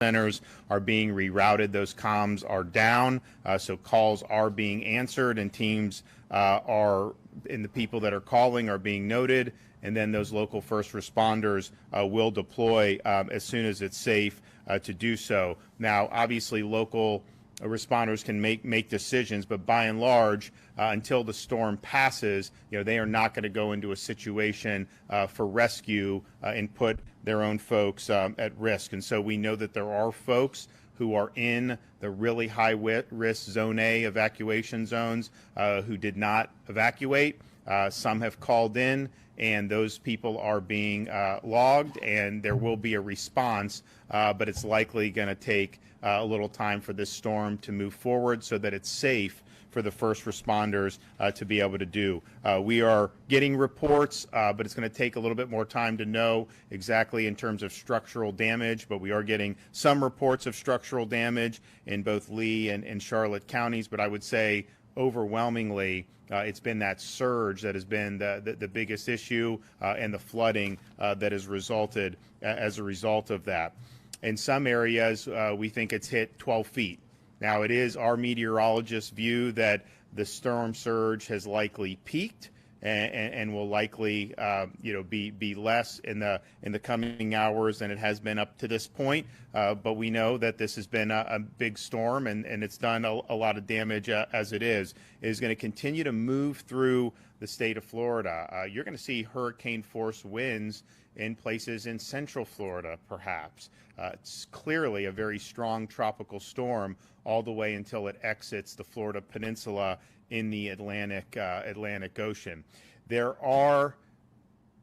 Centers are being rerouted. Those comms are down, so calls are being answered, and teams and the people that are calling are being noted, and then those local first responders will deploy as soon as it's safe to do so. Now, obviously, local responders can make decisions, but by and large, until the storm passes, they are not going to go into a situation for rescue and put their own folks at risk. And so we know that there are folks who are in the really high risk zone A evacuation zones who did not evacuate. Some have called in, and those people are being logged, and there will be a response, but it's likely going to take a little time for this storm to move forward so that it's safe for the first responders to be able to do. We are getting reports, but it's going to take a little bit more time to know exactly in terms of structural damage, but we are getting some reports of structural damage in both Lee and Charlotte counties, but I would say overwhelmingly it's been that surge that has been the biggest issue and the flooding that has resulted as a result of that. In some areas, we think it's hit 12 feet. Now, it is our meteorologists' view that the storm surge has likely peaked and will likely, be less in the coming hours than it has been up to this point. But we know that this has been a big storm, and it's done a lot of damage as it is. It is going to continue to move through the state of Florida. You're going to see hurricane force winds in places in central Florida, perhaps. It's clearly a very strong tropical storm all the way until it exits the Florida Peninsula in the Atlantic Ocean. There are,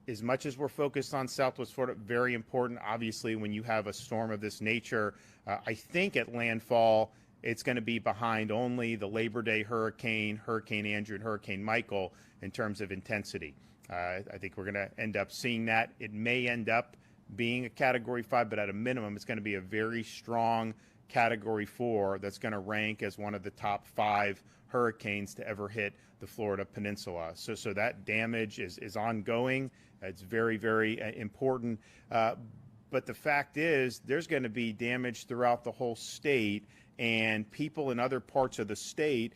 as much as we're focused on Southwest Florida, very important, obviously, when you have a storm of this nature. I think at landfall, it's going to be behind only the Labor Day hurricane, Hurricane Andrew, and Hurricane Michael in terms of intensity. I think we're going to end up seeing that. It may end up being a Category 5, but at a minimum, it's going to be a very strong Category 4 that's going to rank as one of the top 5 hurricanes to ever hit the Florida Peninsula. So that damage is ongoing. It's very, very important. But the fact is, there's going to be damage throughout the whole state, and people in other parts of the state,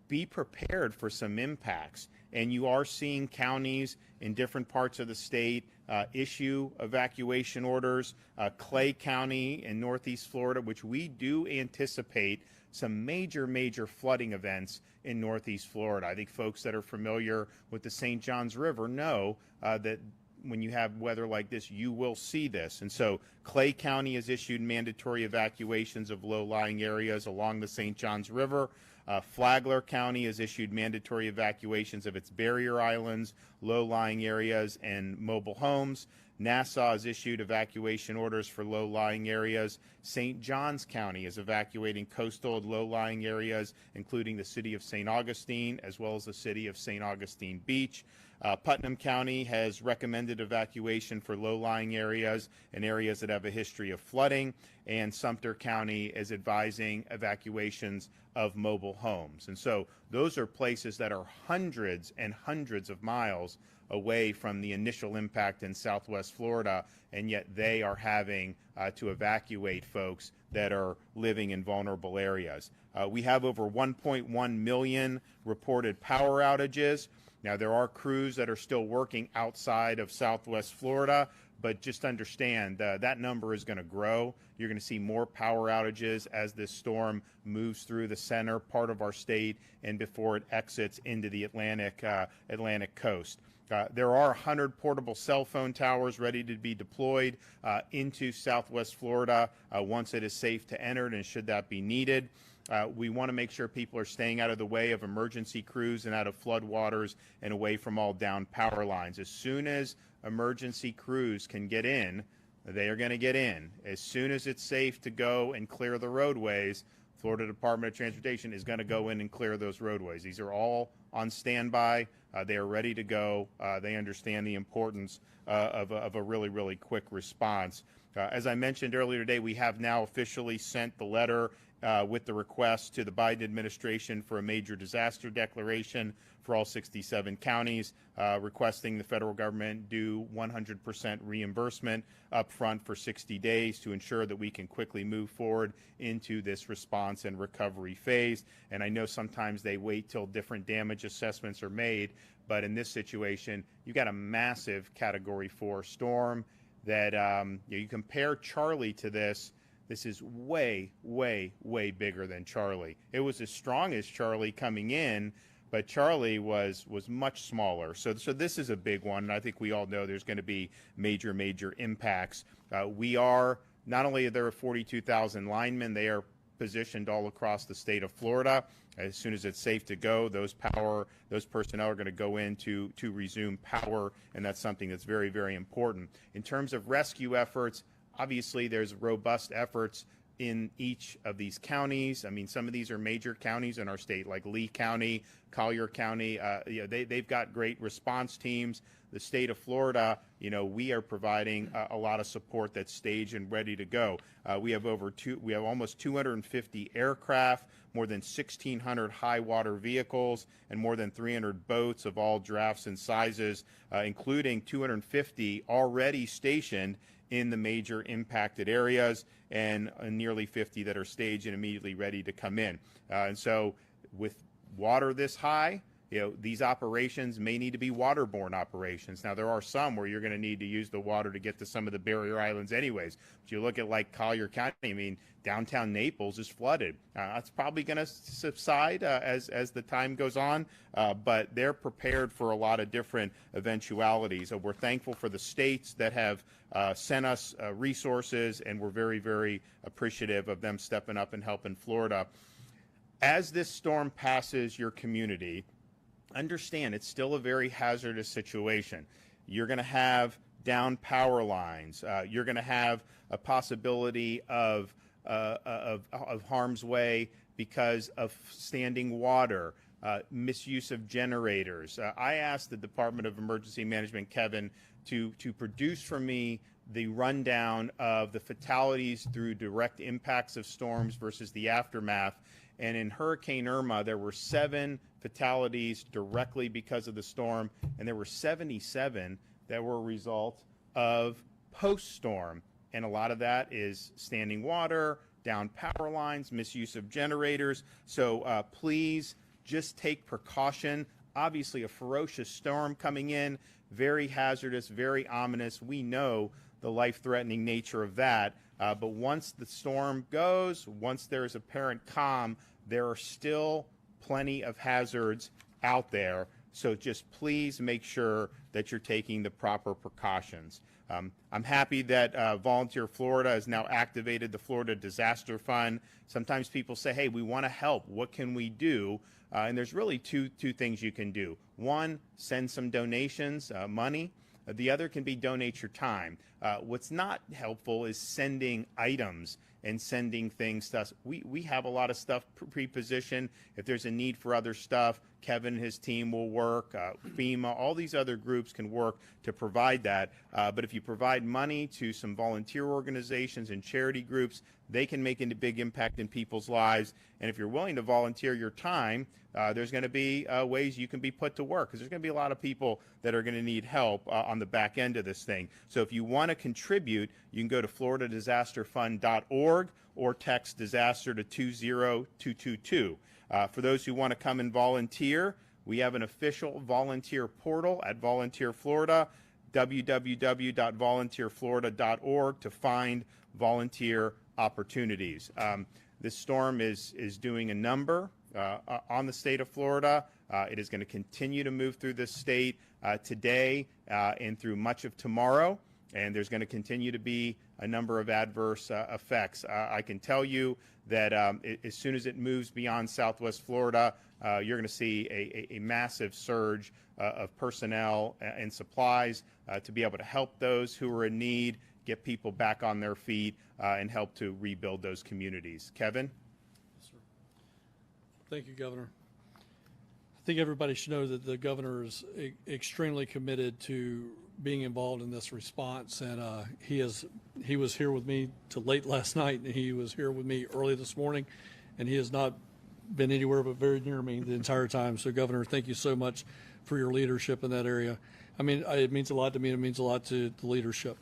be prepared for some impacts. And you are seeing counties in different parts of the state issue evacuation orders. Clay County in Northeast Florida, which we do anticipate some major flooding events in Northeast Florida. I think folks that are familiar with the St. Johns River know that when you have weather like this, you will see this. And so Clay County has issued mandatory evacuations of low-lying areas along the St. Johns River. Flagler County has issued mandatory evacuations of its barrier islands, low-lying areas, and mobile homes. Nassau has issued evacuation orders for low-lying areas. St. Johns County is evacuating coastal and low-lying areas, including the city of St. Augustine, as well as the city of St. Augustine Beach. Putnam County has recommended evacuation for low-lying areas and areas that have a history of flooding, and Sumter County is advising evacuations of mobile homes. And so those are places that are hundreds and hundreds of miles away from the initial impact in Southwest Florida, and yet they are having to evacuate folks that are living in vulnerable areas. We have over 1.1 million reported power outages. Now, there are crews that are still working outside of Southwest Florida, but just understand that number is going to grow. You're going to see more power outages as this storm moves through the center part of our state and before it exits into the Atlantic coast. There are 100 portable cell phone towers ready to be deployed into Southwest Florida once it is safe to enter, and should that be needed. We want to make sure people are staying out of the way of emergency crews and out of flood waters and away from all down power lines. As soon as emergency crews can get in, they are going to get in. As soon as it's safe to go and clear the roadways, Florida Department of Transportation is going to go in and clear those roadways. These are all on standby. They are ready to go. They understand the importance of a really quick response. As I mentioned earlier today, we have now officially sent the letter with the request to the Biden administration for a major disaster declaration for all 67 counties, requesting the federal government do 100% reimbursement up front for 60 days to ensure that we can quickly move forward into this response and recovery phase. And I know sometimes they wait till different damage assessments are made, but in this situation, you got a massive Category 4 storm that you compare Charlie to this. This is way, way, way bigger than Charlie. It was as strong as Charlie coming in, but Charlie was much smaller. So this is a big one, and I think we all know there's going to be major impacts. We are not only are there 42,000 linemen, they are positioned all across the state of Florida. As soon as it's safe to go, those personnel are going to go in to resume power, and that's something that's very, very important. In terms of rescue efforts, obviously there's robust efforts in each of these counties. I mean, some of these are major counties in our state, like Lee County, Collier County. They've got great response teams. The state of Florida, we are providing a lot of support that's staged and ready to go. We have almost 250 aircraft, more than 1,600 high water vehicles, and more than 300 boats of all drafts and sizes, including 250 already stationed in the major impacted areas, and nearly 50 that are staged and immediately ready to come in. And so with water this high, these operations may need to be waterborne operations. Now, there are some where you're going to need to use the water to get to some of the barrier islands anyways. But you look at like Collier County, I mean, downtown Naples is flooded. That's probably going to subside as the time goes on, but they're prepared for a lot of different eventualities. We're thankful for the states that have sent us resources, and we're very, very appreciative of them stepping up and helping Florida. As this storm passes your community, understand it's still a very hazardous situation. You're going to have down power lines. You're going to have a possibility of harm's way because of standing water, misuse of generators. I asked the Department of Emergency Management, Kevin, to produce for me the rundown of the fatalities through direct impacts of storms versus the aftermath. And in Hurricane Irma, there were 7 fatalities directly because of the storm, and there were 77 that were a result of post-storm. And a lot of that is standing water, down power lines, misuse of generators. So please just take precaution. Obviously, a ferocious storm coming in, very hazardous, very ominous. We know the life-threatening nature of that. But once the storm goes, once there's apparent calm, there are still plenty of hazards out there. So just please make sure that you're taking the proper precautions. I'm happy that Volunteer Florida has now activated the Florida Disaster Fund. Sometimes people say, hey, we want to help. What can we do? And there's really two things you can do. One, send some donations, money. The other can be donate your time. What's not helpful is sending items and sending things to us. We have a lot of stuff pre-positioned. If there's a need for other stuff, Kevin and his team will work. FEMA, all these other groups can work to provide that. But if you provide money to some volunteer organizations and charity groups, they can make a big impact in people's lives. And if you're willing to volunteer your time, there's going to be ways you can be put to work, because there's going to be a lot of people that are going to need help on the back end of this thing. So if you want to contribute, you can go to floridadisasterfund.org or text disaster to 20222. For those who want to come and volunteer, we have an official volunteer portal at Volunteer Florida, www.volunteerflorida.org, to find volunteer opportunities. This storm is doing a number on the state of Florida. It is going to continue to move through this state today and through much of tomorrow, and there's going to continue to be a number of adverse effects. I can tell you that as soon as it moves beyond Southwest Florida, you're going to see a massive surge of personnel and supplies to be able to help those who are in need, get people back on their feet, and help to rebuild those communities. Kevin? Yes, sir. Thank you, Governor. I think everybody should know that the governor is extremely committed to being involved in this response, and he was here with me till late last night, and he was here with me early this morning, and he has not been anywhere but very near me the entire time. So, Governor, thank you so much for your leadership in that area. I mean, it means a lot to me, and it means a lot to the leadership.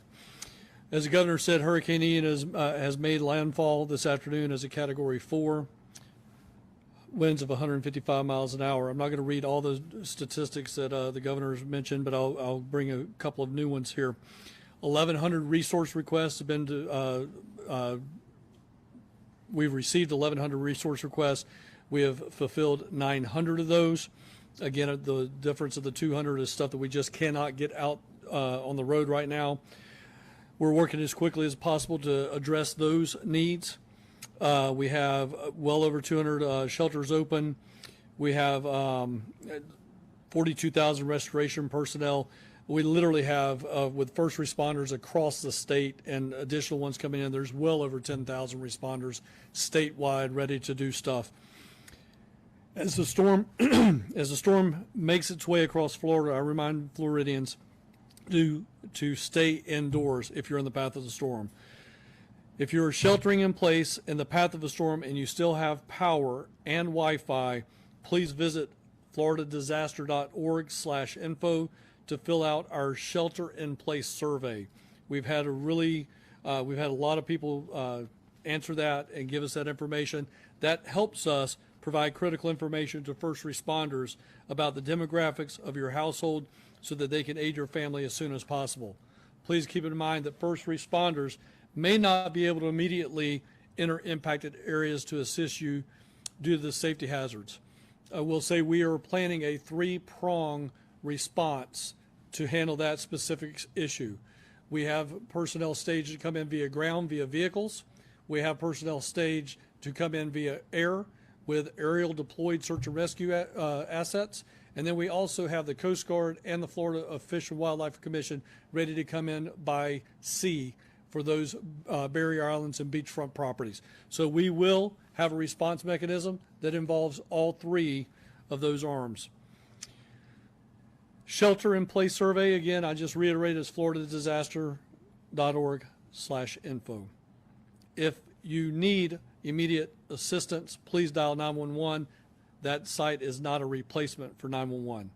As the governor said, Hurricane Ian has made landfall this afternoon as a Category 4. Winds of 155 miles an hour. I'm not going to read all the statistics that the governor has mentioned, but I'll bring a couple of new ones here. 1,100 resource requests have been we've received 1,100 resource requests. We have fulfilled 900 of those. Again, the difference of the 200 is stuff that we just cannot get out on the road right now. We're working as quickly as possible to address those needs. We have well over 200 shelters open. We have 42,000 restoration personnel. We literally have, with first responders across the state and additional ones coming in, there's well over 10,000 responders statewide ready to do stuff. As the storm, as the storm makes its way across Florida, I remind Floridians to stay indoors if you're in the path of the storm. If you're sheltering in place in the path of a storm and you still have power and Wi-Fi, please visit floridadisaster.org/info to fill out our shelter-in-place survey. We've had a lot of people answer that and give us that information. That helps us provide critical information to first responders about the demographics of your household so that they can aid your family as soon as possible. Please keep in mind that first responders may not be able to immediately enter impacted areas to assist you due to the safety hazards. I will say we are planning a 3-prong response to handle that specific issue. We have personnel staged to come in via ground, via vehicles. We have personnel staged to come in via air with aerial deployed search and rescue assets. And then we also have the Coast Guard and the Florida Fish and Wildlife Commission ready to come in by sea for those barrier islands and beachfront properties. So we will have a response mechanism that involves all 3 of those arms. Shelter in place survey, again, I just reiterated, is floridadisaster.org/info. If you need immediate assistance, please dial 911. That site is not a replacement for 911.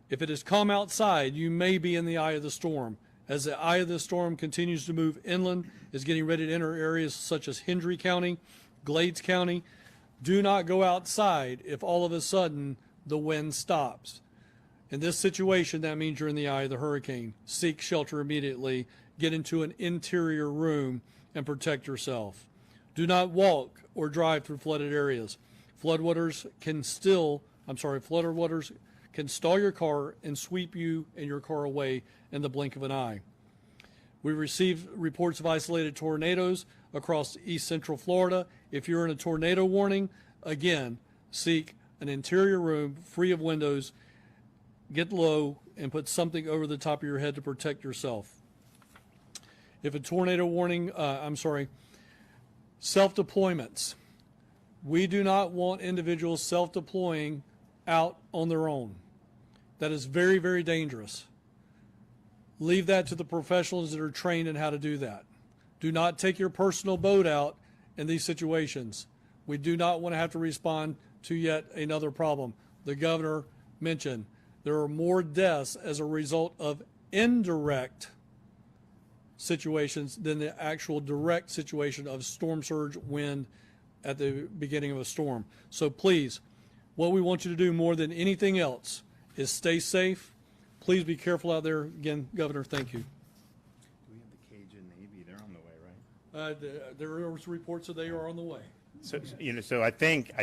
If it is calm outside, you may be in the eye of the storm. As the eye of the storm continues to move inland, is getting ready to enter areas such as Hendry County, Glades County. Do not go outside if all of a sudden the wind stops. In this situation, that means you're in the eye of the hurricane. Seek shelter immediately, get into an interior room, and protect yourself. Do not walk or drive through flooded areas. Floodwaters can stall your car and sweep you and your car away in the blink of an eye. We received reports of isolated tornadoes across east central Florida. If you're in a tornado warning, again, seek an interior room free of windows, get low, and put something over the top of your head to protect yourself. If a tornado warning, self-deployments. We do not want individuals self-deploying out on their own. That is very, very dangerous. Leave that to the professionals that are trained in how to do that. Do not take your personal boat out in these situations. We do not want to have to respond to yet another problem. The governor mentioned there are more deaths as a result of indirect situations than the actual direct situation of storm surge, wind at the beginning of a storm. So please, what we want you to do more than anything else is stay safe. Please be careful out there. Again, Governor, thank you. Do we have the Cajun Navy? They're on the way, right? There are reports that they are on the way. So I think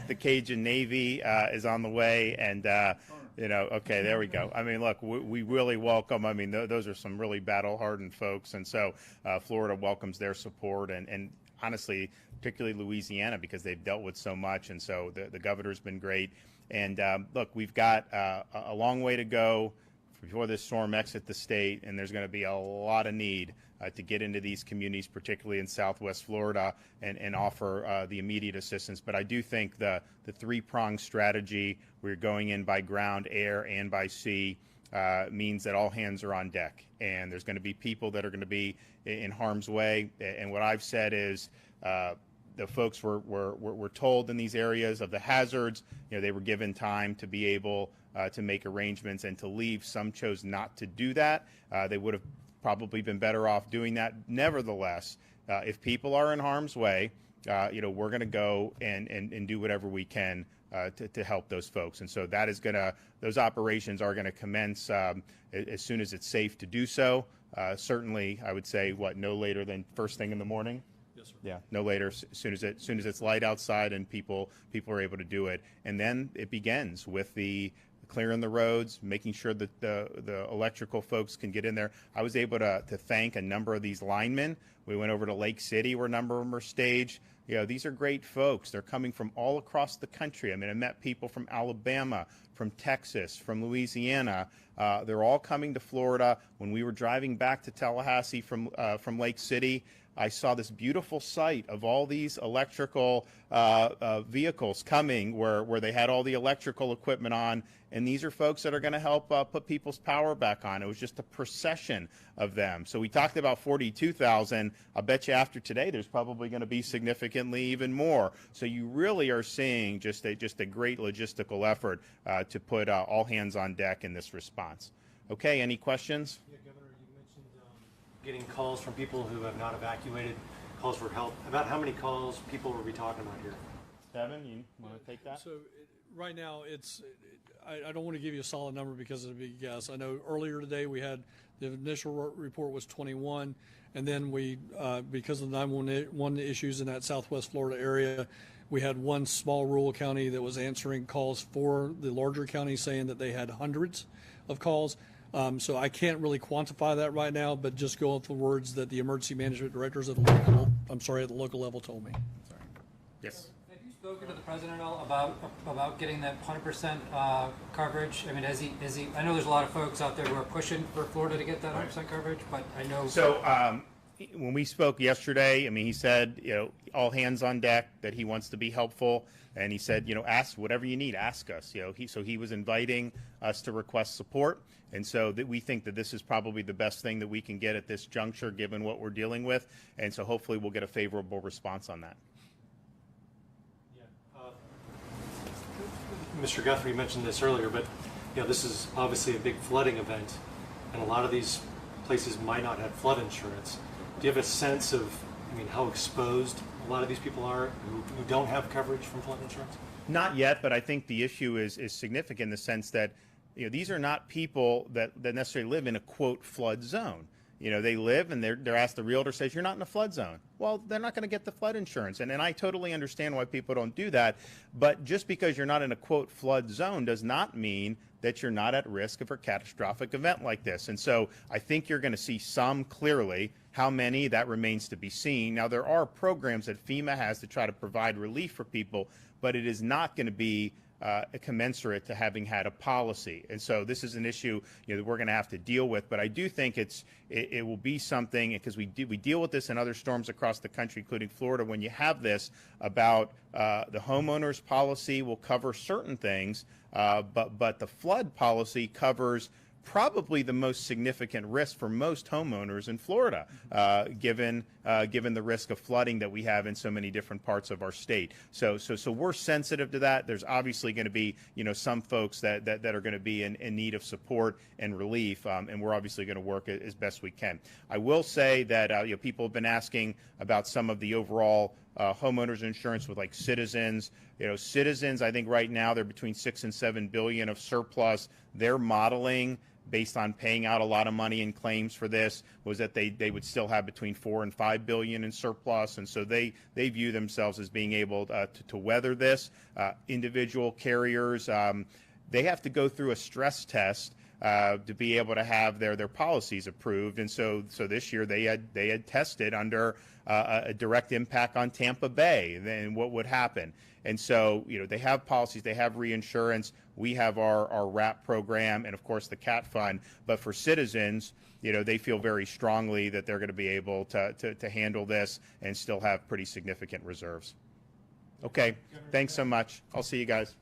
the Cajun Navy is on the way, and okay, there we go. I mean, look, we really welcome. I mean, those are some really battle-hardened folks, and so Florida welcomes their support, and honestly, particularly Louisiana, because they've dealt with so much, and so the governor's been great. And look, we've got a long way to go before this storm exits the state, and there's going to be a lot of need to get into these communities, particularly in Southwest Florida, and offer the immediate assistance. But I do think the 3-pronged strategy, we're going in by ground, air, and by sea, means that all hands are on deck. And there's going to be people that are going to be in harm's way. And what I've said is the folks were told in these areas of the hazards. They were given time to be able to make arrangements and to leave. Some chose not to do that. They would have probably been better off doing that. Nevertheless, if people are in harm's way, we're going to go and do whatever we can to help those folks. And so that is those operations are going to commence as soon as it's safe to do so. Certainly, I would say, no later than first thing in the morning. Yes, sir. Yeah, no later. As soon as it's light outside and people are able to do it, and then it begins with the clearing the roads, making sure that the electrical folks can get in there. I was able to thank a number of these linemen. We went over to Lake City where a number of them are staged. You know, these are great folks. They're coming from all across the country. I mean, I met people from Alabama, from Texas, from Louisiana. They're all coming to Florida. When we were driving back to Tallahassee from Lake City, I saw this beautiful sight of all these electrical vehicles coming where they had all the electrical equipment on. And these are folks that are going to help put people's power back on. It was just a procession of them. So we talked about 42,000. I'll bet you after today there's probably going to be significantly even more. So you really are seeing just a great logistical effort to put all hands on deck in this response. Okay, any questions? Yeah, Governor, you mentioned getting calls from people who have not evacuated, calls for help. About how many calls people were we talking about here? Devin, you want to take that? So right now, I don't want to give you a solid number because it'd be a guess. I know earlier today we had the initial report was 21, and then we, because of the 911 issues in that Southwest Florida area, we had one small rural county that was answering calls for the larger county saying that they had hundreds of calls. So I can't really quantify that right now, but just go off the words that the emergency management directors at the local level told me. Sorry. Yes. Have you spoken to the president at all about getting that 100% coverage? I mean, I know there's a lot of folks out there who are pushing for Florida to get that 100% coverage, but I know. So when we spoke yesterday, I mean, he said, you know, all hands on deck, that he wants to be helpful. And he said, you know, ask whatever you need, ask us. You know, he was inviting us to request support. And so that we think that this is probably the best thing that we can get at this juncture, given what we're dealing with. And so hopefully we'll get a favorable response on that. Yeah. Mr. Guthrie mentioned this earlier, but you know, this is obviously a big flooding event, and a lot of these places might not have flood insurance. Do you have a sense of, I mean, how exposed a lot of these people are who don't have coverage from flood insurance? Not yet, but I think the issue is significant in the sense that, you know, these are not people that necessarily live in a quote flood zone. You know, they live and they're asked, the realtor says, you're not in a flood zone. Well, they're not going to get the flood insurance. And I totally understand why people don't do that. But just because you're not in a quote flood zone does not mean that you're not at risk of a catastrophic event like this. And so I think you're going to see some clearly. How many, that remains to be seen. Now, there are programs that FEMA has to try to provide relief for people, but it is not going to be commensurate to having had a policy. And so this is an issue, you know, that we're going to have to deal with. But I do think it will be something, because we deal with this in other storms across the country, including Florida. When you have this about the homeowners policy will cover certain things, but the flood policy covers probably the most significant risk for most homeowners in Florida, given the risk of flooding that we have in so many different parts of our state. So we're sensitive to that. There's obviously going to be, you know, some folks that are going to be in need of support and relief, and we're obviously going to work as best we can. I will say that you know, people have been asking about some of the overall homeowners insurance with like Citizens. You know, Citizens, I think right now they're between $6 and $7 billion of surplus. They're modeling, based on paying out a lot of money in claims for this, was that they would still have between $4 and $5 billion in surplus, and so they view themselves as being able to weather this. Individual carriers, they have to go through a stress test to be able to have their policies approved, and so this year they had tested under a direct impact on Tampa Bay, then what would happen. And so, you know, they have policies, they have reinsurance, we have our RAP program, and of course the CAT fund. But for Citizens, you know, they feel very strongly that they're going to be able to handle this and still have pretty significant reserves. Okay, thanks so much. I'll see you guys.